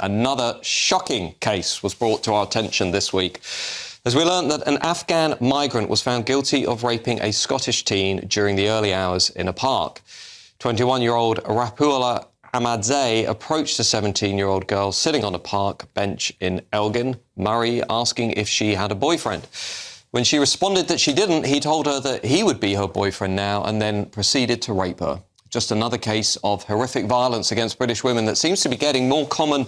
another shocking case was brought to our attention this week, as we learned that an Afghan migrant was found guilty of raping a Scottish teen during the early hours in a park. 21-year-old Rapula Ahmadzai approached a 17-year-old girl sitting on a park bench in Elgin, Murray, asking if she had a boyfriend. When she responded that she didn't, he told her that he would be her boyfriend now and then proceeded to rape her. Just another case of horrific violence against British women that seems to be getting more common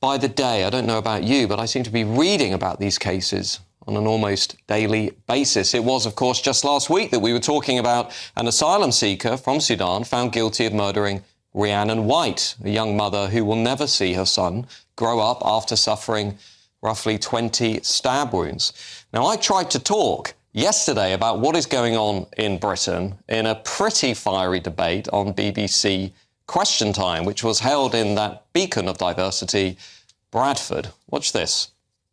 by the day. I don't know about you, but I seem to be reading about these cases on an almost daily basis. It was, of course, just last week that we were talking about an asylum seeker from Sudan found guilty of murdering Rhiannon White, a young mother who will never see her son grow up after suffering roughly 20 stab wounds. Now, I tried to talk yesterday about what is going on in Britain in a pretty fiery debate on BBC Question Time, which was held in that beacon of diversity, Bradford. Watch this.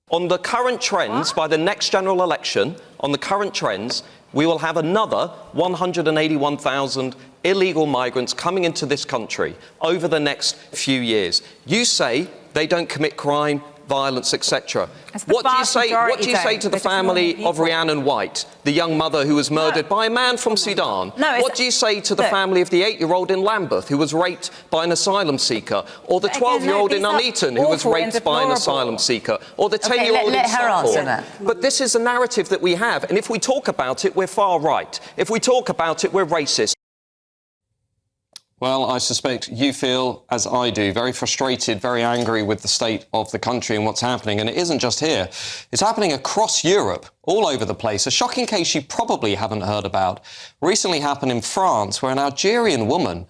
On the current trends, by the next general election, on the current trends, we will have another 181,000 illegal migrants coming into this country over the next few years. You say they don't commit crime, violence, etc. What do you say to the family of Rhiannon White, the young mother who was murdered by a man from Sudan? What do you say to the family of the 8-year-old in Lambeth who was raped by an asylum seeker, or the 12-year-old in Nuneaton who was raped by an asylum seeker, or the 10-year-old in Stockport? But this is the narrative that we have, and if we talk about it, we're far right. If we talk about it, we're racist. Well, I suspect you feel, as I do, very frustrated, very angry with the state of the country and what's happening. And it isn't just here. It's happening across Europe, all over the place. A shocking case you probably haven't heard about recently happened in France, where an Algerian woman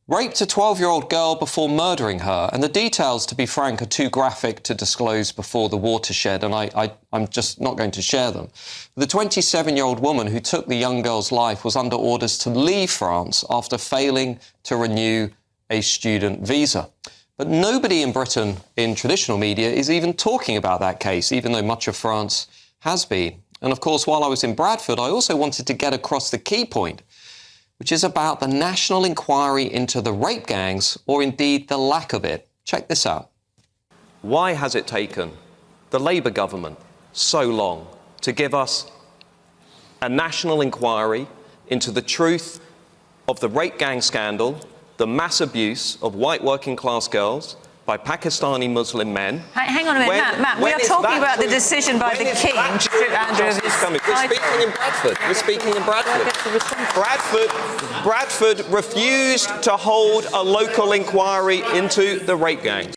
raped a 12-year-old girl before murdering her. And the details, to be frank, are too graphic to disclose before the watershed, and I'm just not going to share them. The 27-year-old woman who took the young girl's life was under orders to leave France after failing to renew a student visa. But nobody in Britain in traditional media is even talking about that case, even though much of France has been. And of course, while I was in Bradford, I also wanted to get across the key point, which is about the national inquiry into the rape gangs, or indeed the lack of it. Check this out. Why has it taken the Labour government so long to give us a national inquiry into the truth of the rape gang scandal, the mass abuse of white working class girls by Pakistani Muslim men? Hang on a minute, Matt. We are talking about the decision by the King to strip Andrew of his title. We're speaking in Bradford. Bradford refused to hold a local inquiry into the rape gangs.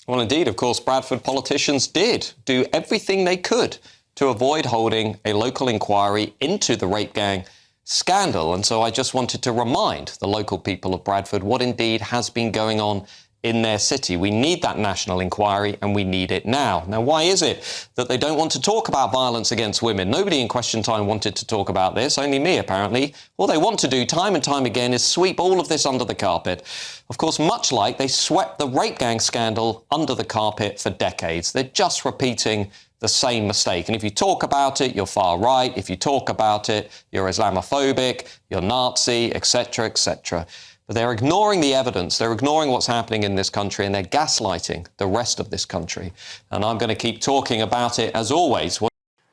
Well, indeed, of course, Bradford politicians did do everything they could to avoid holding a local inquiry into the rape gang scandal. And so I just wanted to remind the local people of Bradford what indeed has been going on in their city. We need that national inquiry, and we need it now. Now, why is it that they don't want to talk about violence against women? Nobody in Question Time wanted to talk about this, only me, apparently. All they want to do time and time again is sweep all of this under the carpet. Of course, much like they swept the rape gang scandal under the carpet for decades. They're just repeating the same mistake. And if you talk about it, you're far right. If you talk about it, you're Islamophobic, you're Nazi, etc., etc. But they're ignoring the evidence, they're ignoring what's happening in this country, and they're gaslighting the rest of this country. And I'm going to keep talking about it, as always.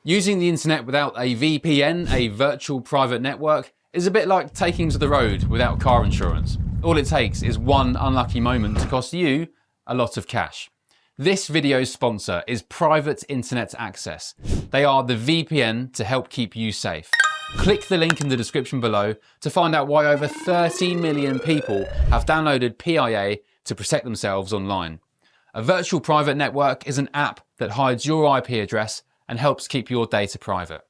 Using the internet without a VPN, a virtual private network, is a bit like taking to the road without car insurance. All it takes is one unlucky moment to cost you a lot of cash. This video's sponsor is Private Internet Access. They are the VPN to help keep you safe. Click the link in the description below to find out why over 30 million people have downloaded PIA to protect themselves online. A virtual private network is an app that hides your IP address and helps keep your data private.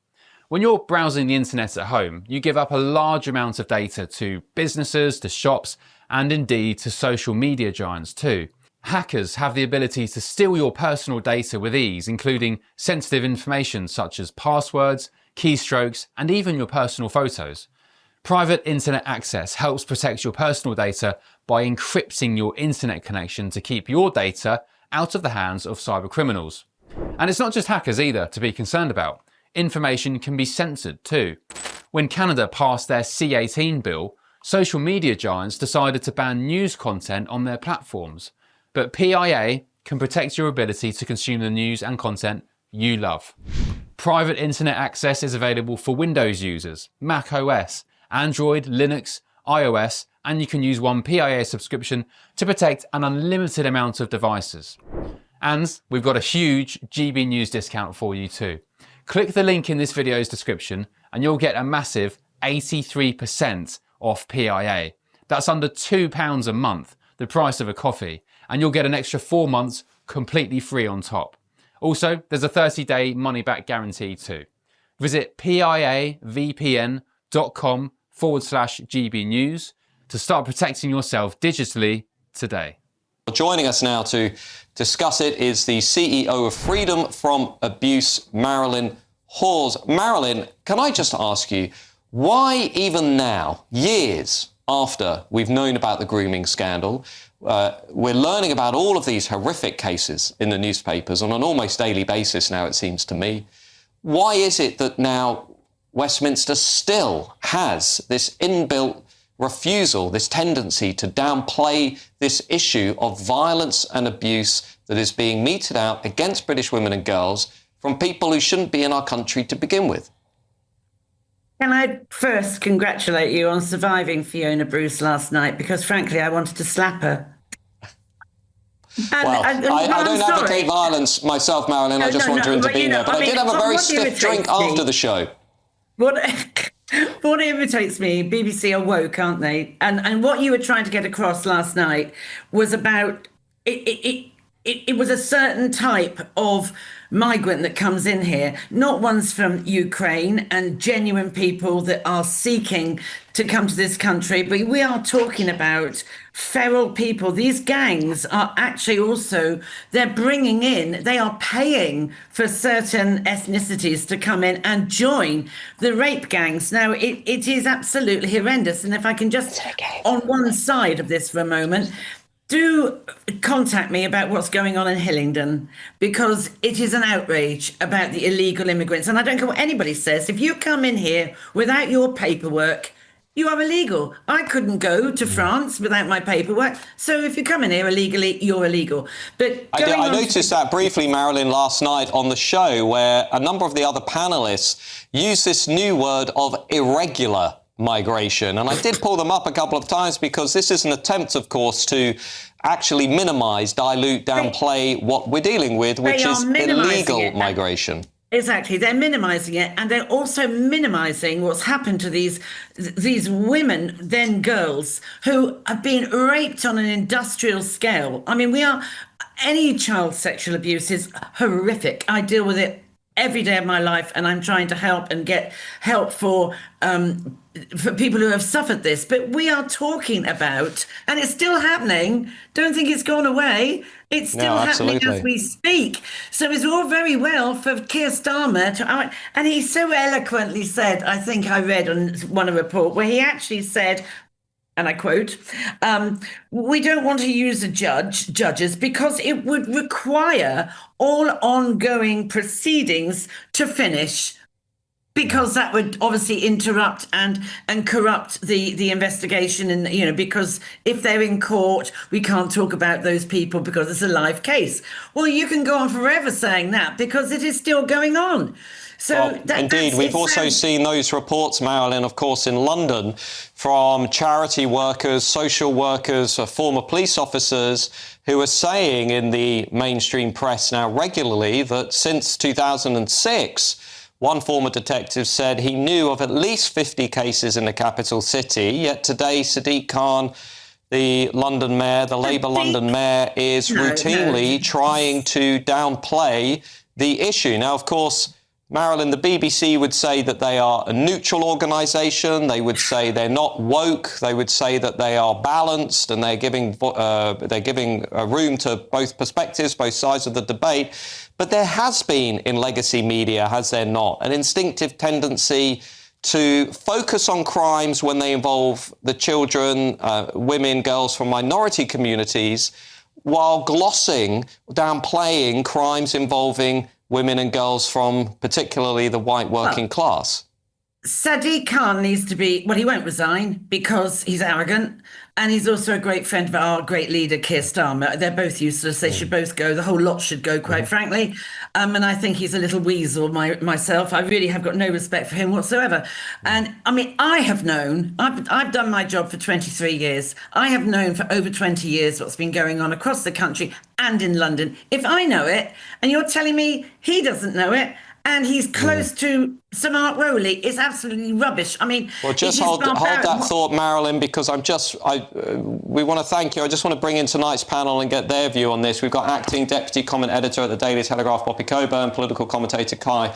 When you're browsing the internet at home, you give up a large amount of data to businesses, to shops, and indeed to social media giants too. Hackers have the ability to steal your personal data with ease, including sensitive information such as passwords, keystrokes, and even your personal photos. Private Internet Access helps protect your personal data by encrypting your internet connection to keep your data out of the hands of cybercriminals. And it's not just hackers either to be concerned about. Information can be censored too. When Canada passed their C-18 bill, social media giants decided to ban news content on their platforms. but PIA can protect your ability to consume the news and content you love. Private internet access is available for Windows users, Mac OS, Android, Linux, iOS, and you can use one PIA subscription to protect an unlimited amount of devices. And we've got a huge GB News discount for you too. Click the link in this video's description and you'll get a massive 83% off PIA. That's under £2 a month, the price of a coffee, and you'll get an extra 4 months completely free on top. Also, there's a 30-day money-back guarantee too. Visit piavpn.com/GB News to start protecting yourself digitally today. Joining us now to discuss it is the CEO of Freedom from Abuse, Marilyn Hawes. Marilyn, can I just ask you, why even now, years after we've known about the grooming scandal, we're learning about all of these horrific cases in the newspapers on an almost daily basis now, it seems to me. Why is it that now Westminster still has this inbuilt refusal, this tendency to downplay this issue of violence and abuse that is being meted out against British women and girls from people who shouldn't be in our country to begin with? Can I first congratulate you on surviving Fiona Bruce last night? Because frankly, I wanted to slap her. I don't advocate violence myself, Marilyn. I just want to intervene there. But I did have a very stiff drink after the show. What irritates me, BBC are woke, aren't they? And what you were trying to get across last night was about it was a certain type of migrant that comes in here, not ones from Ukraine and genuine people that are seeking to come to this country, but we are talking about feral people. These gangs are actually also, they are paying for certain ethnicities to come in and join the rape gangs. Now, it is absolutely horrendous. And if I can just, on one side of this for a moment, do contact me about what's going on in Hillingdon, because it is an outrage about the illegal immigrants. And I don't care what anybody says. If you come in here without your paperwork, you are illegal. I couldn't go to France without my paperwork. So if you come in here illegally, you're illegal. But I noticed that briefly, Marilyn, last night on the show, where a number of the other panellists used this new word of irregular migration. And I did pull them up a couple of times because this is an attempt, of course, to actually minimise, dilute, downplay what we're dealing with, which is illegal migration. Exactly. They're minimising it, and they're also minimising what's happened to these women, then girls, who have been raped on an industrial scale. I mean, any child sexual abuse is horrific. I deal with it every day of my life, and I'm trying to help and get help for people who have suffered this. But we are talking about, and it's still happening. Don't think it's gone away. It's still happening as we speak. So it's all very well for Keir Starmer and he so eloquently said, I think I read on one report where he actually said, and I quote, we don't want to use the judges because it would require all ongoing proceedings to finish, because that would obviously interrupt and corrupt the investigation. And, because if they're in court, we can't talk about those people because it's a live case. Well, you can go on forever saying that because it is still going on. So indeed, we've also seen those reports, Marilyn, of course, in London from charity workers, social workers, former police officers who are saying in the mainstream press now regularly that since 2006, one former detective said he knew of at least 50 cases in the capital city, yet today Sadiq Khan, the London mayor, the Labour London mayor, is routinely trying to downplay the issue. Now, of course, Marilyn, the BBC would say that they are a neutral organisation. They would say they're not woke. They would say that they are balanced and they're giving room to both perspectives, both sides of the debate. But there has been in legacy media, has there not, an instinctive tendency to focus on crimes when they involve the children, women, girls from minority communities, while glossing, downplaying crimes involving women and girls from particularly the white working class. Sadiq Khan needs to be, well, he won't resign because he's arrogant. And he's also a great friend of our great leader, Keir Starmer. They're both useless. They should both go. The whole lot should go, quite frankly. And I think he's a little weasel myself. I really have got no respect for him whatsoever. And I mean, I have known, I've done my job for 23 years. I have known for over 20 years what's been going on across the country and in London. If I know it and you're telling me he doesn't know it, and he's close to Sir Mark Rowley, it's absolutely rubbish. I mean, well, just hold that thought, Marilyn, because we want to thank you. I just want to bring in tonight's panel and get their view on this. We've got acting deputy comment editor at the Daily Telegraph, Poppy Coburn, political commentator Kai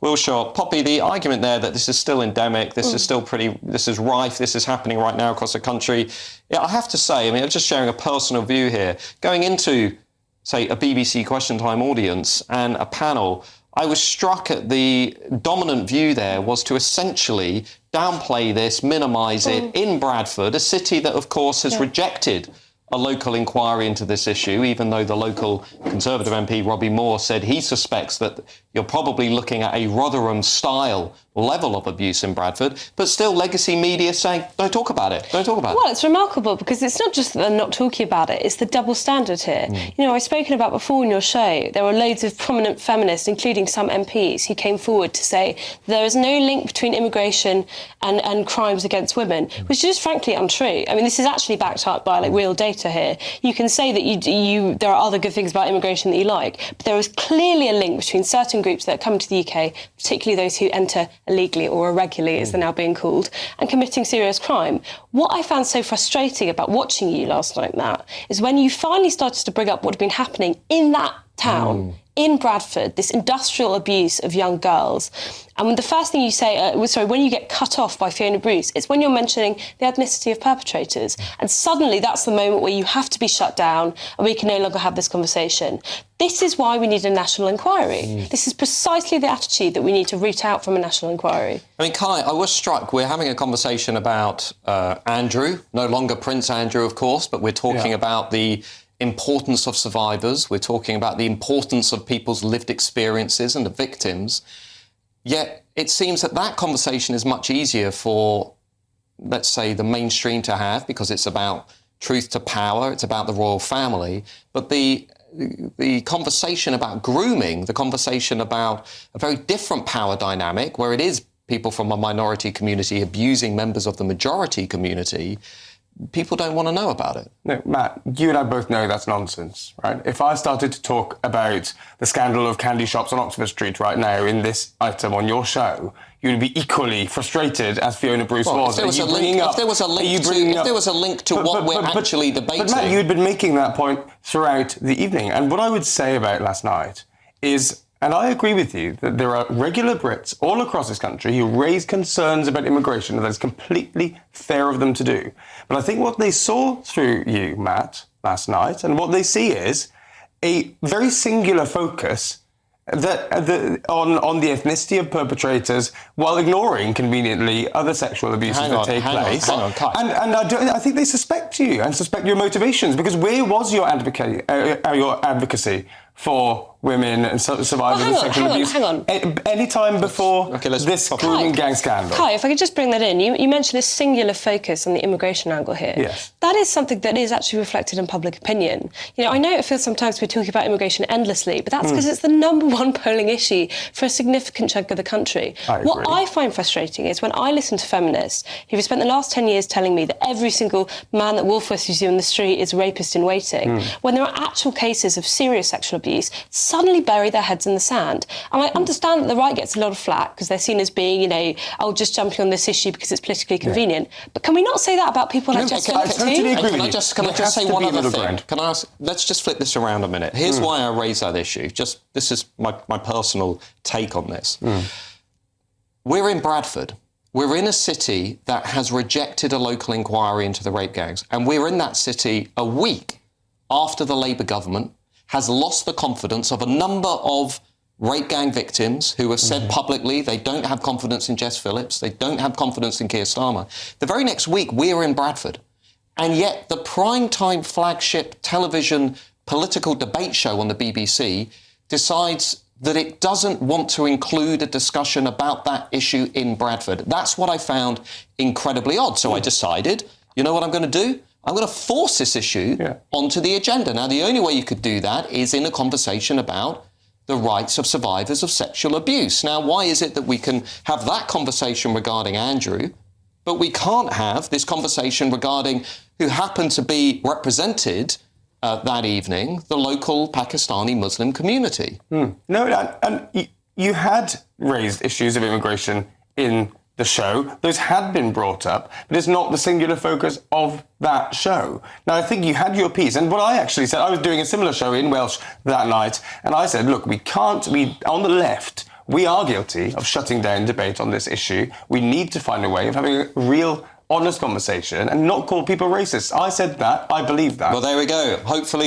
Wilshaw. Poppy, the argument there that this is still endemic, this is rife, this is happening right now across the country. Yeah, I have to say, I mean, I'm just sharing a personal view here. Going into, say, a BBC Question Time audience and a panel, I was struck at the dominant view there was to essentially downplay this, minimise it in Bradford, a city that, of course, has rejected a local inquiry into this issue, even though the local Conservative MP, Robbie Moore, said he suspects that you're probably looking at a Rotherham-style level of abuse in Bradford, but still legacy media saying, don't talk about it, don't talk about it. Well, it's remarkable because it's not just that they're not talking about it, it's the double standard here. You know, I've spoken about before in your show, there were loads of prominent feminists, including some MPs, who came forward to say there is no link between immigration and crimes against women, which is just frankly untrue. I mean, this is actually backed up by real data here. You can say that there are other good things about immigration that you like, but there is clearly a link between certain groups that come to the UK, particularly those who enter illegally or irregularly, as they're now being called, and committing serious crime. What I found so frustrating about watching you last night, Matt, is when you finally started to bring up what had been happening in that town, in Bradford, this industrial abuse of young girls. And when the first thing you say, when you get cut off by Fiona Bruce, it's when you're mentioning the ethnicity of perpetrators. And suddenly that's the moment where you have to be shut down and we can no longer have this conversation. This is why we need a national inquiry. This is precisely the attitude that we need to root out from a national inquiry. I mean, Kai, I was struck. We're having a conversation about Andrew, no longer Prince Andrew, of course, but we're talking about the importance of survivors. We're talking about the importance of people's lived experiences and the victims. Yet it seems that conversation is much easier for, let's say, the mainstream to have because it's about truth to power, it's about the royal family. But the conversation about grooming, the conversation about a very different power dynamic where it is people from a minority community abusing members of the majority community, people don't want to know about it. No, Matt, you and I both know that's nonsense, right? If I started to talk about the scandal of candy shops on Oxford Street right now in this item on your show, you'd be equally frustrated as Fiona Bruce was. If there was a link to what we're actually debating. But Matt, you'd been making that point throughout the evening. And what I would say about last night is, and I agree with you, that there are regular Brits all across this country who raise concerns about immigration, and that is completely fair of them to do. But I think what they saw through you, Matt, last night, and what they see is a very singular focus on the ethnicity of perpetrators while ignoring, conveniently, other sexual abuses that take place. And I think they suspect you and suspect your motivations, because where was your advocacy for women and survivors of sexual abuse? Hang on. Any time before this grooming gang scandal? Kai, if I could just bring that in. You mentioned this singular focus on the immigration angle here. Yes. That is something that is actually reflected in public opinion. You know, I know it feels sometimes we're talking about immigration endlessly, but that's because it's the number one polling issue for a significant chunk of the country. What I find frustrating is when I listen to feminists who've spent the last 10 years telling me that every single man that wolf whistles you in the street is a rapist in waiting, when there are actual cases of serious sexual abuse, suddenly bury their heads in the sand. And I understand that the right gets a lot of flack because they're seen as being, you know, just jumping on this issue because it's politically convenient. But can we not say that about people like Jess Phillips too? Can I just say one other thing? Can I ask? Let's just flip this around a minute. Here's why I raise that issue. This is my personal take on this. We're in Bradford. We're in a city that has rejected a local inquiry into the rape gangs, and we're in that city a week after the Labour government has lost the confidence of a number of rape gang victims who have said publicly they don't have confidence in Jess Phillips, they don't have confidence in Keir Starmer. The very next week, we're in Bradford. And yet the primetime flagship television political debate show on the BBC decides that it doesn't want to include a discussion about that issue in Bradford. That's what I found incredibly odd. So I decided, you know what I'm going to do? I'm going to force this issue onto the agenda. Now, the only way you could do that is in a conversation about the rights of survivors of sexual abuse. Now, why is it that we can have that conversation regarding Andrew, but we can't have this conversation regarding who happened to be represented that evening, the local Pakistani Muslim community? No, and you had raised issues of immigration in the show. Those had been brought up, but it's not the singular focus of that show. Now, I think you had your piece, and what I actually said, I was doing a similar show in Welsh that night, and I said, look, we can't be on the left. We are guilty of shutting down debate on this issue. We need to find a way of having a real, honest conversation and not call people racist. I said that. I believe that. Well, there we go. Hopefully